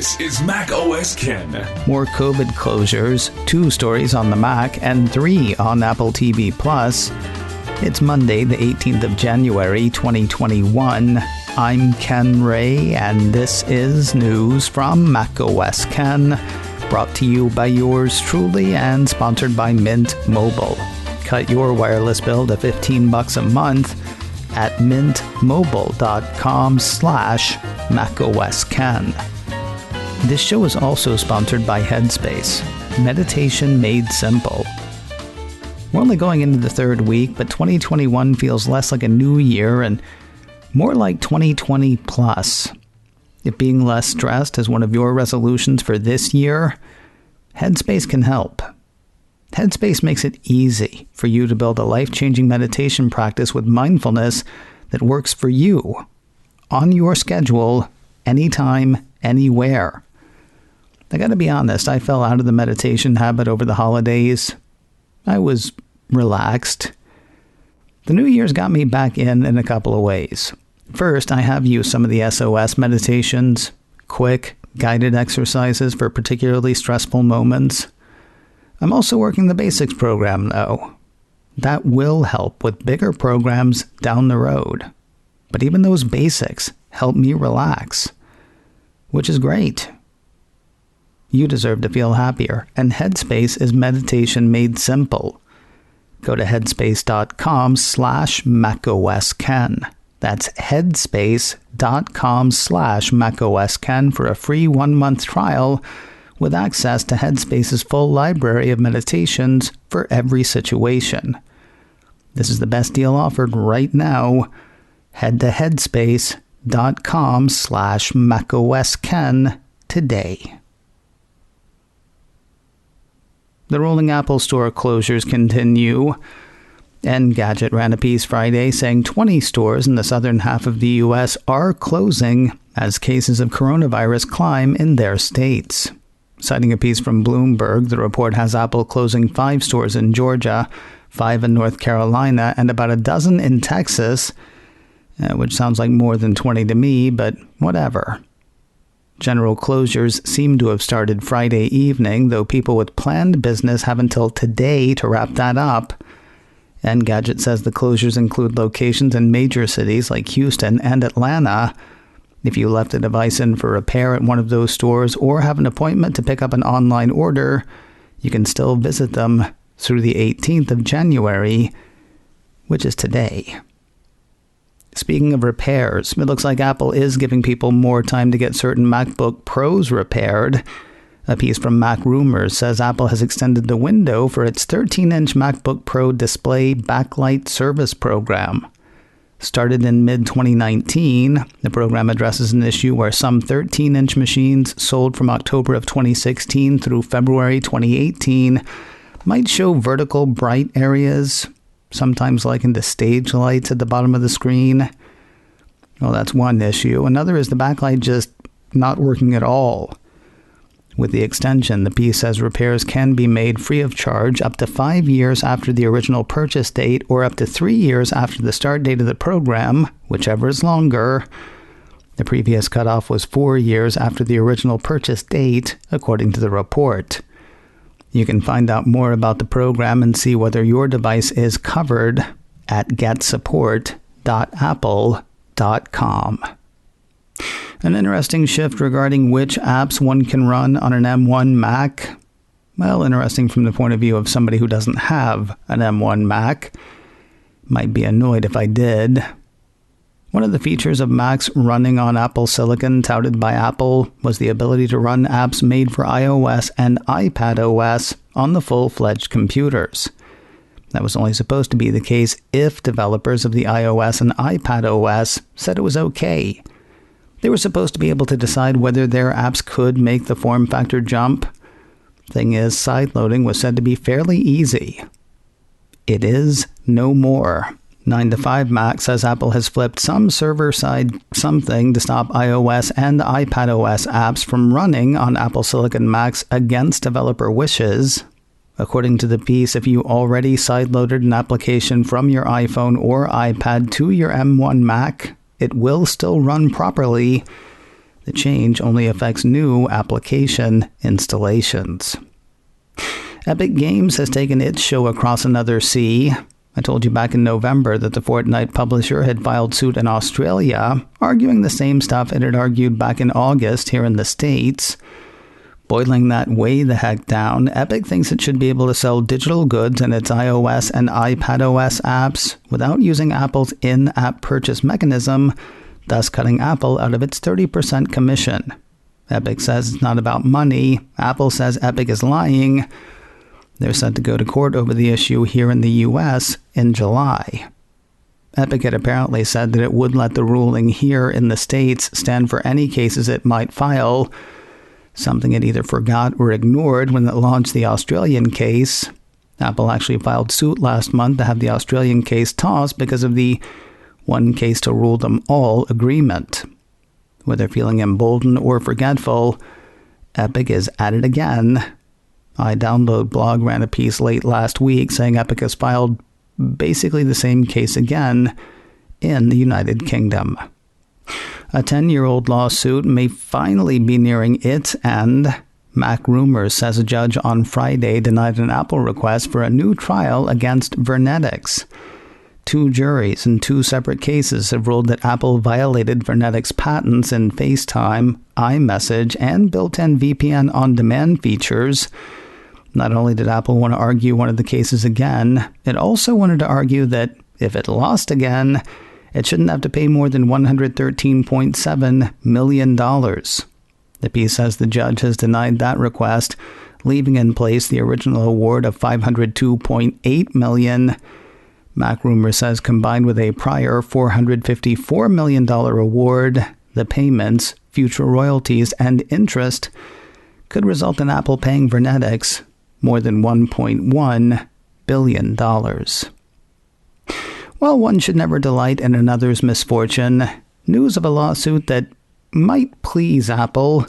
This is macOS Ken. More COVID closures, 2 stories on the Mac and 3 on Apple TV+. It's Monday, the 18th of January, 2021. I'm Ken Ray, and this is news from macOS Ken, brought to you by yours truly and sponsored by Mint Mobile. Cut your wireless bill to $15 a month at mintmobile.com/macOSKen. This show is also sponsored by Headspace, meditation made simple. We're only going into the 3rd week, but 2021 feels less like a new year and more like 2020 plus. If being less stressed is one of your resolutions for this year, Headspace can help. Headspace makes it easy for you to build a life-changing meditation practice with mindfulness that works for you, on your schedule, anytime, anywhere. I gotta be honest, I fell out of the meditation habit over the holidays. I was relaxed. The New Year's got me back in a couple of ways. First, I have used some of the SOS meditations, quick, guided exercises for particularly stressful moments. I'm also working the basics program, though. That will help with bigger programs down the road. But even those basics help me relax, which is great. You deserve to feel happier, and Headspace is meditation made simple. Go to headspace.com/macOSKen. That's headspace.com/macOSKen for a free 1-month trial with access to Headspace's full library of meditations for every situation. This is the best deal offered right now. Head to headspace.com/macOSKen today. The rolling Apple Store closures continue. Engadget ran a piece Friday saying 20 stores in the southern half of the U.S. are closing as cases of coronavirus climb in their states. Citing a piece from Bloomberg, the report has Apple closing 5 stores in Georgia, 5 in North Carolina, and about a dozen in Texas, which sounds like more than 20 to me, but whatever. General closures seem to have started Friday evening, though people with planned business have until today to wrap that up. Engadget says the closures include locations in major cities like Houston and Atlanta. If you left a device in for repair at one of those stores or have an appointment to pick up an online order, you can still visit them through the 18th of January, which is today. Speaking of repairs, it looks like Apple is giving people more time to get certain MacBook Pros repaired. A piece from MacRumors says Apple has extended the window for its 13-inch MacBook Pro display Backlight service program. Started in mid-2019, the program addresses an issue where some 13-inch machines sold from October of 2016 through February 2018 might show vertical bright areas, sometimes likened to stage lights at the bottom of the screen. Well, that's one issue. Another is the backlight just not working at all. With the extension, the piece says repairs can be made free of charge up to 5 years after the original purchase date or up to 3 years after the start date of the program, whichever is longer. The previous cutoff was 4 years after the original purchase date, according to the report. You can find out more about the program and see whether your device is covered at getsupport.apple.com. An interesting shift regarding which apps one can run on an M1 Mac. Well, interesting from the point of view of somebody who doesn't have an M1 Mac. Might be annoyed if I did. One of the features of Macs running on Apple Silicon touted by Apple was the ability to run apps made for iOS and iPadOS on the full-fledged computers. That was only supposed to be the case if developers of the iOS and iPadOS said it was okay. They were supposed to be able to decide whether their apps could make the form factor jump. Thing is, sideloading was said to be fairly easy. It is no more. 9to5Mac says Apple has flipped some server-side something to stop iOS and iPadOS apps from running on Apple Silicon Macs against developer wishes. According to the piece, if you already sideloaded an application from your iPhone or iPad to your M1 Mac, it will still run properly, The change only affects new application installations. Epic Games has taken its show across another sea. I told you back in November that the Fortnite publisher had filed suit in Australia, arguing the same stuff it had argued back in August here in the States. Boiling that way the heck down, Epic thinks it should be able to sell digital goods in its iOS and iPadOS apps without using Apple's in-app purchase mechanism, thus cutting Apple out of its 30% commission. Epic says it's not about money. Apple says Epic is lying. They're set to go to court over the issue here in the US in July. Epic had apparently said that it would let the ruling here in the States stand for any cases it might file, something it either forgot or ignored when it launched the Australian case. Apple actually filed suit last month to have the Australian case tossed because of the one case to rule them all agreement. Whether feeling emboldened or forgetful, Epic is at it again. iDownload blog ran a piece late last week saying Epic has filed basically the same case again in the United Kingdom. A 10-year-old lawsuit may finally be nearing its end. MacRumors says a judge on Friday denied an Apple request for a new trial against VirnetX. 2 juries in 2 separate cases have ruled that Apple violated VirnetX patents in FaceTime, iMessage, and built-in VPN on-demand features. Not only did Apple want to argue one of the cases again, it also wanted to argue that if it lost again, it shouldn't have to pay more than $113.7 million. The piece says the judge has denied that request, leaving in place the original award of $502.8 million. MacRumors says combined with a prior $454 million award, the payments, future royalties, and interest could result in Apple paying VirnetX more than $1.1 billion. While one should never delight in another's misfortune, news of a lawsuit that might please Apple,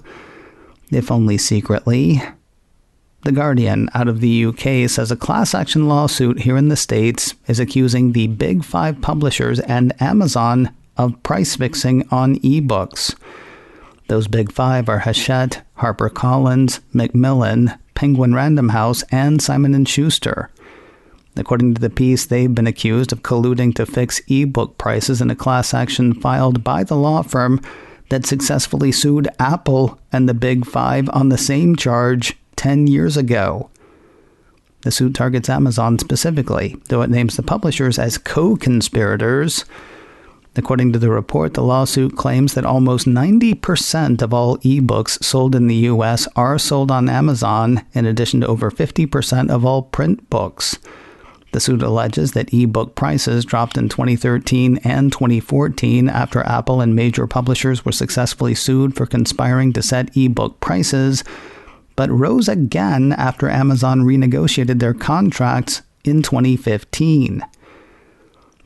if only secretly. The Guardian out of the UK says a class action lawsuit here in the States is accusing the Big 5 publishers and Amazon of price fixing on ebooks. Those Big 5 are Hachette, HarperCollins, Macmillan, Penguin Random House, and Simon & Schuster. According to the piece, they've been accused of colluding to fix ebook prices in a class action filed by the law firm that successfully sued Apple and the Big 5 on the same charge 10 years ago. The suit targets Amazon specifically, though it names the publishers as co-conspirators. According to the report, the lawsuit claims that almost 90% of all ebooks sold in the U.S. are sold on Amazon, in addition to over 50% of all print books. The suit alleges that ebook prices dropped in 2013 and 2014 after Apple and major publishers were successfully sued for conspiring to set ebook prices, but rose again after Amazon renegotiated their contracts in 2015.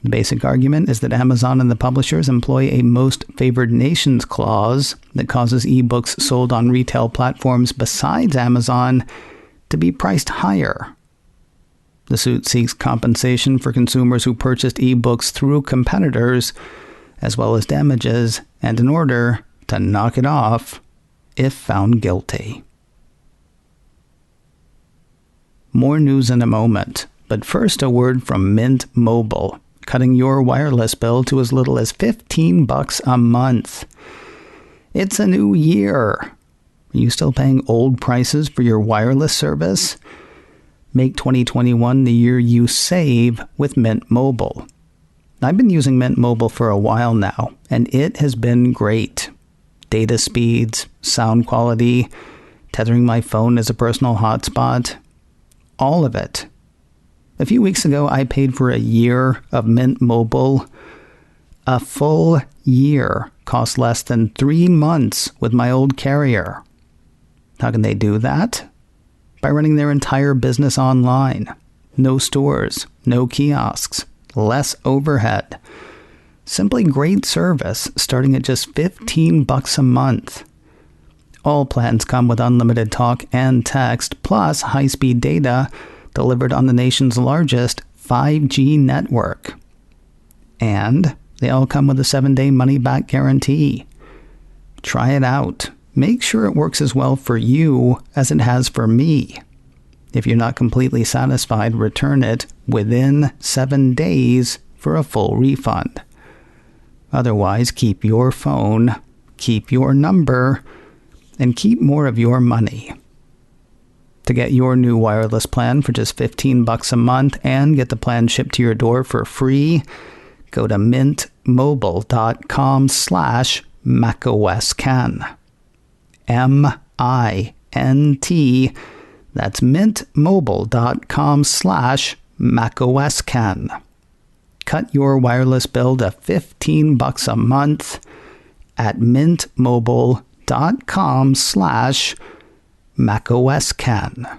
The basic argument is that Amazon and the publishers employ a most favored nations clause that causes ebooks sold on retail platforms besides Amazon to be priced higher. The suit seeks compensation for consumers who purchased ebooks through competitors, as well as damages, and in order to knock it off if found guilty. More news in a moment, but first a word from Mint Mobile, cutting your wireless bill to as little as $15 a month. It's a new year. Are you still paying old prices for your wireless service? Make 2021 the year you save with Mint Mobile. I've been using Mint Mobile for a while now, and it has been great. Data speeds, sound quality, tethering my phone as a personal hotspot, all of it. A few weeks ago, I paid for a year of Mint Mobile. A full year cost less than 3 months with my old carrier. How can they do that? By running their entire business online. No stores, no kiosks, less overhead. Simply great service starting at just $15 a month. All plans come with unlimited talk and text, plus high-speed data delivered on the nation's largest 5G network. And they all come with a 7-day money-back guarantee. Try it out. Make sure it works as well for you as it has for me. If you're not completely satisfied, return it within 7 days for a full refund. Otherwise, keep your phone, keep your number, and keep more of your money. To get your new wireless plan for just $15 a month and get the plan shipped to your door for free, go to mintmobile.com/macOScan. MINT. That's mintmobile.com/macOScan. Cut your wireless bill to $15 a month at mintmobile.com/macOScan.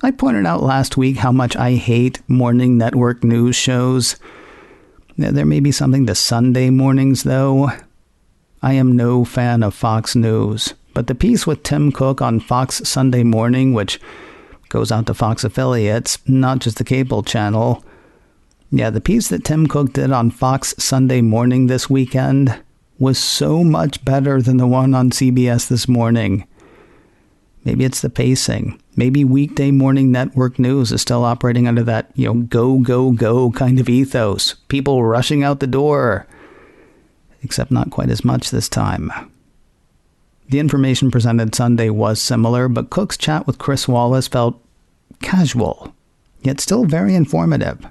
I pointed out last week how much I hate morning network news shows. There may be something to Sunday mornings, though. I am no fan of Fox News, but the piece with Tim Cook on Fox Sunday Morning, which goes out to Fox affiliates, not just the cable channel. Yeah, the piece that Tim Cook did on Fox Sunday Morning this weekend was so much better than the one on CBS this morning. Maybe it's the pacing. Maybe weekday morning network news is still operating under that, go, go, go kind of ethos. People rushing out the door. Except not quite as much this time. The information presented Sunday was similar, but Cook's chat with Chris Wallace felt casual, yet still very informative.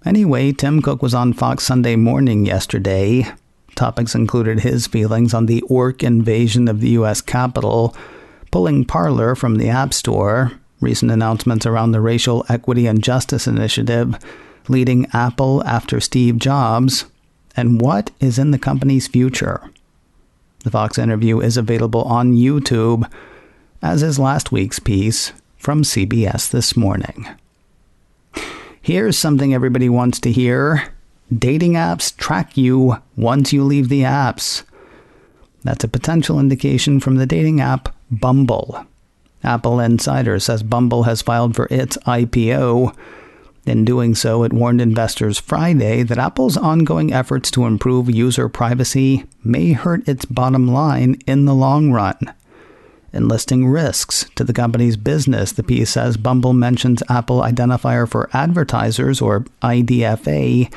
Anyway, Tim Cook was on Fox Sunday Morning yesterday. Topics included his feelings on the orc invasion of the U.S. Capitol, pulling Parler from the App Store, recent announcements around the Racial Equity and Justice Initiative, leading Apple after Steve Jobs, and what is in the company's future. The Fox interview is available on YouTube, as is last week's piece from CBS This Morning. Here's something everybody wants to hear. Dating apps track you once you leave the apps. That's a potential indication from the dating app Bumble. Apple Insider says Bumble has filed for its IPO. In doing so, it warned investors Friday that Apple's ongoing efforts to improve user privacy may hurt its bottom line in the long run. In listing risks to the company's business, the piece says Bumble mentions Apple Identifier for Advertisers, or IDFA,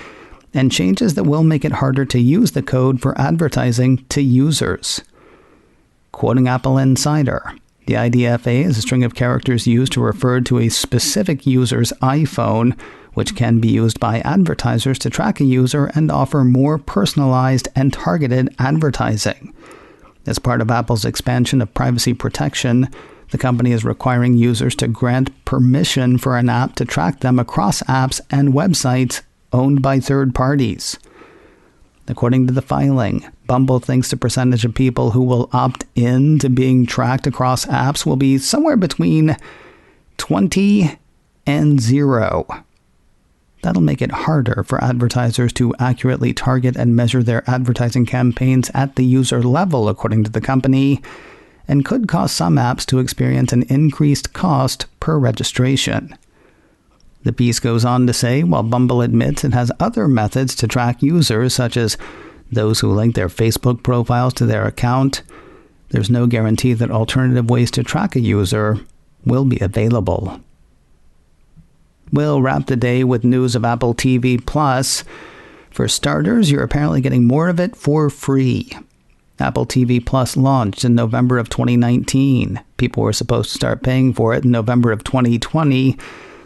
and changes that will make it harder to use the code for advertising to users. Quoting Apple Insider, the IDFA is a string of characters used to refer to a specific user's iPhone, which can be used by advertisers to track a user and offer more personalized and targeted advertising. As part of Apple's expansion of privacy protection, the company is requiring users to grant permission for an app to track them across apps and websites owned by third parties. According to the filing, Bumble thinks the percentage of people who will opt in to being tracked across apps will be somewhere between 20 and 0. That'll make it harder for advertisers to accurately target and measure their advertising campaigns at the user level, according to the company, and could cause some apps to experience an increased cost per registration. The piece goes on to say, while Bumble admits it has other methods to track users, such as those who link their Facebook profiles to their account, there's no guarantee that alternative ways to track a user will be available. We'll wrap the day with news of Apple TV Plus. For starters, you're apparently getting more of it for free. Apple TV Plus launched in November of 2019. People were supposed to start paying for it in November of 2020,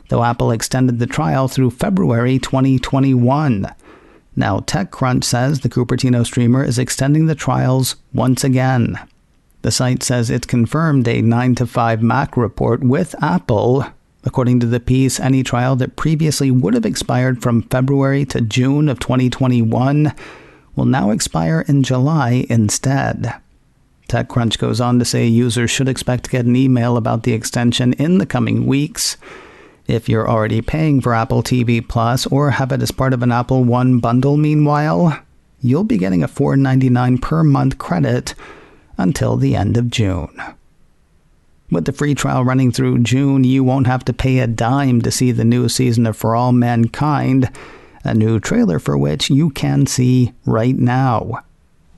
though Apple extended the trial through February 2021. Now, TechCrunch says the Cupertino streamer is extending the trials once again. The site says it's confirmed a 9-to-5 Mac report with Apple. According to the piece, any trial that previously would have expired from February to June of 2021 will now expire in July instead. TechCrunch goes on to say users should expect to get an email about the extension in the coming weeks. If you're already paying for Apple TV Plus or have it as part of an Apple One bundle, meanwhile, you'll be getting a $4.99 per month credit until the end of June. With the free trial running through June, you won't have to pay a dime to see the new season of For All Mankind, a new trailer for which you can see right now.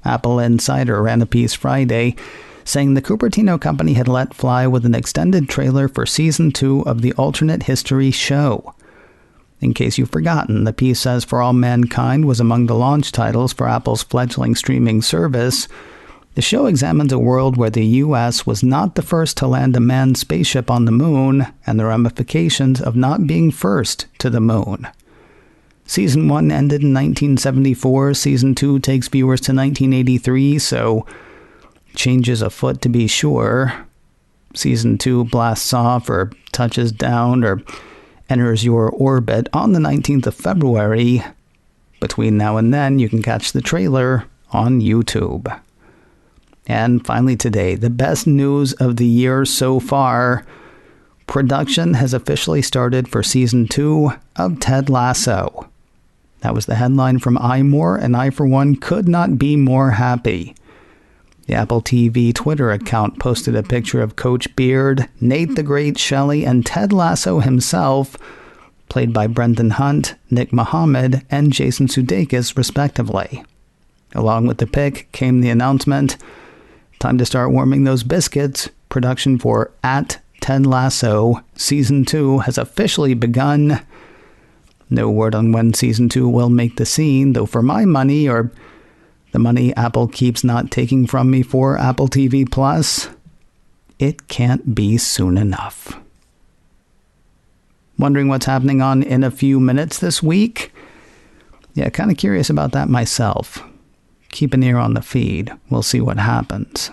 Apple Insider ran a piece Friday saying the Cupertino company had let fly with an extended trailer for Season 2 of the alternate history show. In case you've forgotten, the piece says For All Mankind was among the launch titles for Apple's fledgling streaming service. The show examines a world where the U.S. was not the first to land a manned spaceship on the moon and the ramifications of not being first to the moon. Season 1 ended in 1974, Season 2 takes viewers to 1983, so changes afoot to be sure. Season 2 blasts off or touches down or enters your orbit on the 19th of February. Between now and then, you can catch the trailer on YouTube. And finally today, the best news of the year so far. Production has officially started for Season 2 of Ted Lasso. That was the headline from iMore, and I, for one, could not be more happy. The Apple TV Twitter account posted a picture of Coach Beard, Nate the Great Shelley, and Ted Lasso himself, played by Brendan Hunt, Nick Mohammed, and Jason Sudeikis, respectively. Along with the pic came the announcement, time to start warming those biscuits. Production for At Ted Lasso Season 2 has officially begun. No word on when Season 2 will make the scene, though for my money, or the money Apple keeps not taking from me for Apple TV Plus, it can't be soon enough. Wondering what's happening on In a Few Minutes this week? Yeah, kind of curious about that myself. Keep an ear on the feed. We'll see what happens.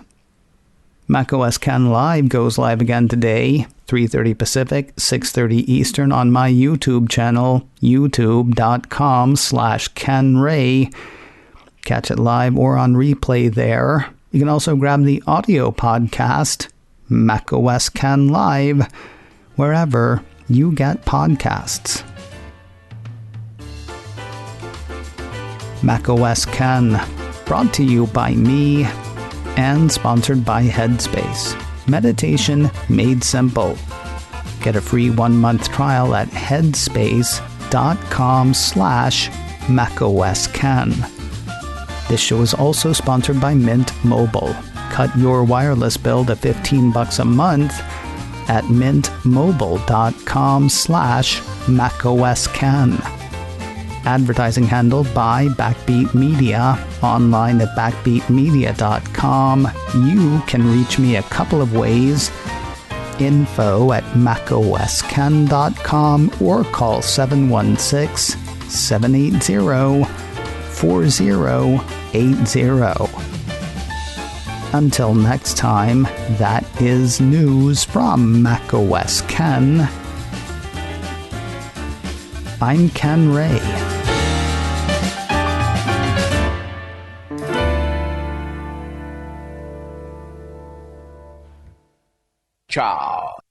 macOS Can Live goes live again today, 3:30 Pacific, 6:30 Eastern on my YouTube channel, youtube.com/kenray. Catch it live or on replay there. You can also grab the audio podcast, macOS Can Live, wherever you get podcasts. macOS Can, brought to you by me and sponsored by Headspace. Meditation made simple. Get a free 1-month trial at headspace.com/macOScan. This show is also sponsored by Mint Mobile. Cut your wireless bill to $15 a month at mintmobile.com/macOScan. Advertising handled by Backbeat Media, online at backbeatmedia.com. You can reach me a couple of ways. Info at macoscan.com or call 716-780-4080. Until next time, that is news from macOS Ken. I'm Ken Ray. Ciao.